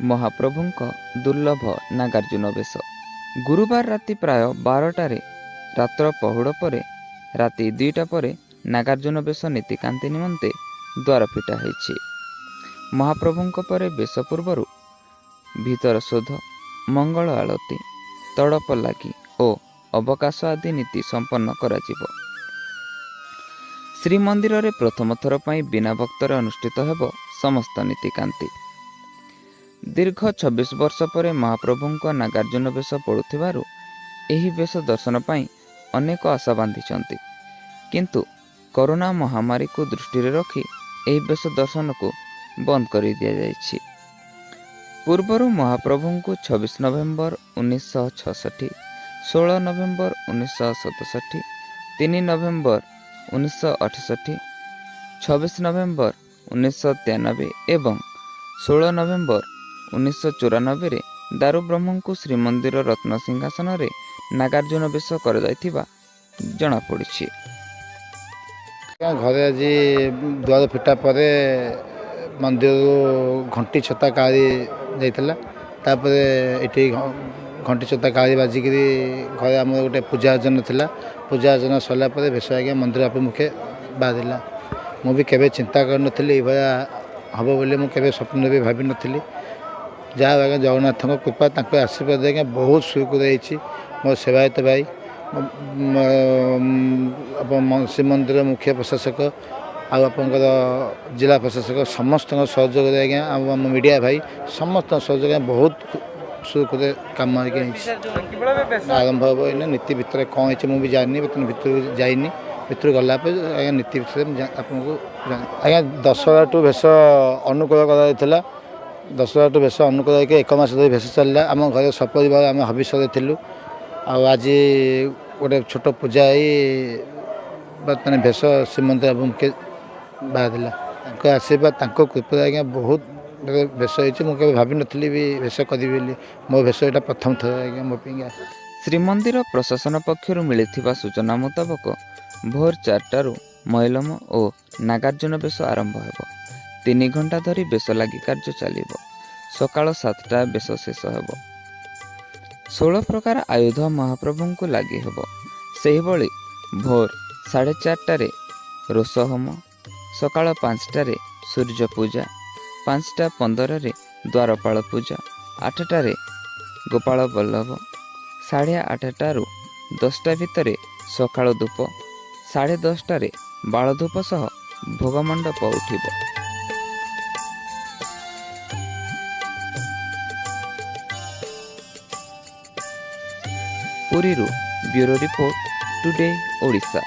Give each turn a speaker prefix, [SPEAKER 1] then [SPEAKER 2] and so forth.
[SPEAKER 1] महाप्रभुଙ୍କ दुर्लभ नागार्जुन बेश। गुरुवार राति प्राय 12टारे रात्र पहुड़ पर राति 2टा पर नागार्जुन बेश नीतिकांति निमंते द्वार फिटा होइछि। महाप्रभुଙ୍କ पर बेश पूर्वर भीतर शोध, मंगल आलती, तड़प लागि ओ अवकाश आदि नीति संपन्न कराजिब। श्रीमंदिर रे प्रथम थर पई बिना भक्तर अनुष्ठित हेब समस्त नीतिकांति। दीर्घ 26 वर्ष पर महाप्रभुଙ୍କ नागार्जुन बेश पड़ुथिबारु एही बेश दर्शन पाई अनेक आशा बांधिछंती, किंतु कोरोना महामारी को दृष्टि रे रखी एही बेश दर्शन को बंद करि दिया जाइछि। पूर्वरु महाप्रभुଙ୍କୁ 26 नवेम्बर 1966, 16 नवेम्बर 1967, 3 नवेम्बर 1968, 26 नवेम्बर 1993 एवं 16 नवेम्बर 1994 रे दारु ब्रह्मଙ୍କୁ श्रीमंदिर रत्न सिंहासन रे नागार्जुन बेश कर जाइथिबा जणा पड़िछि।
[SPEAKER 2] घरे आज द्वार फिटा पर मंदिर घंटी छता काली जाइतला, तापर एठी घंटी छता काली बाजिकरी घरे आम गोटे पूजा अर्चना थिला। पूजा अर्चना सरला पर बेश आज्ञा मंदिर अभिमुखे बाहरिला। मु भी केबे चिंता करनथिली भया हबो बोली, मु केबे स्वप्न भी भाबी नथिली। जहाँ आज्ञा जगन्नाथ कृपा तांको आशीर्वाद आज्ञा बहुत सुख रही। मो सेवायत भाई श्रीमंदिर मुख्य प्रशासक आपर जिला प्रशासक समस्त सहयोग आज्ञा मीडिया भाई समस्त सहयोग बहुत सुख कम आरंभ हम। नीति भितर कौन हो मुझे जानी, भितर जाइनी, भितर गला आज्ञा नीति भितर आपको आज्ञा दशहरा टू भेष अनुकूल कर दशहरा टू भेष अनुकूल एक मास धरी भेष चलला। आम घर सपरिवार आम हविष्य थिलु। आज गोटे छोट पूजा बर्तमान भेष श्रीमंदिर अभिमुखे बाहर आशीर्वाद कृपा आज्ञा बहुत भेष होती। मुझे भाभी नी भी भेष करी मो भेष यहाँ प्रथम थर आज्ञा मो
[SPEAKER 1] श्रीमंदिर प्रशासन पक्षर मिलिथिबा सूचना मुताबक भोर 4टारू मईलम और नागार्जुन बेश आरंभ हेब। 3 घंटा धरी बेश लगी कार्य चलिब। सकाळ 7टा बेश शेष हेब। 16 प्रकार आयुध महाप्रभु को लगी हेब। सेही भली भोर 4:30 रोष होम, सकाळ 5टारे सूर्य पूजा, 5:15 द्वारपाल पूजा, 8टारे गोपाल बल्लभ, 8:30 10टा भितर सकाळ धूप, 10:30 बाल धूप सह भोगमंडप उठिब। पुरीरू ब्यूरो रिपोर्ट टुडे ओडिशा।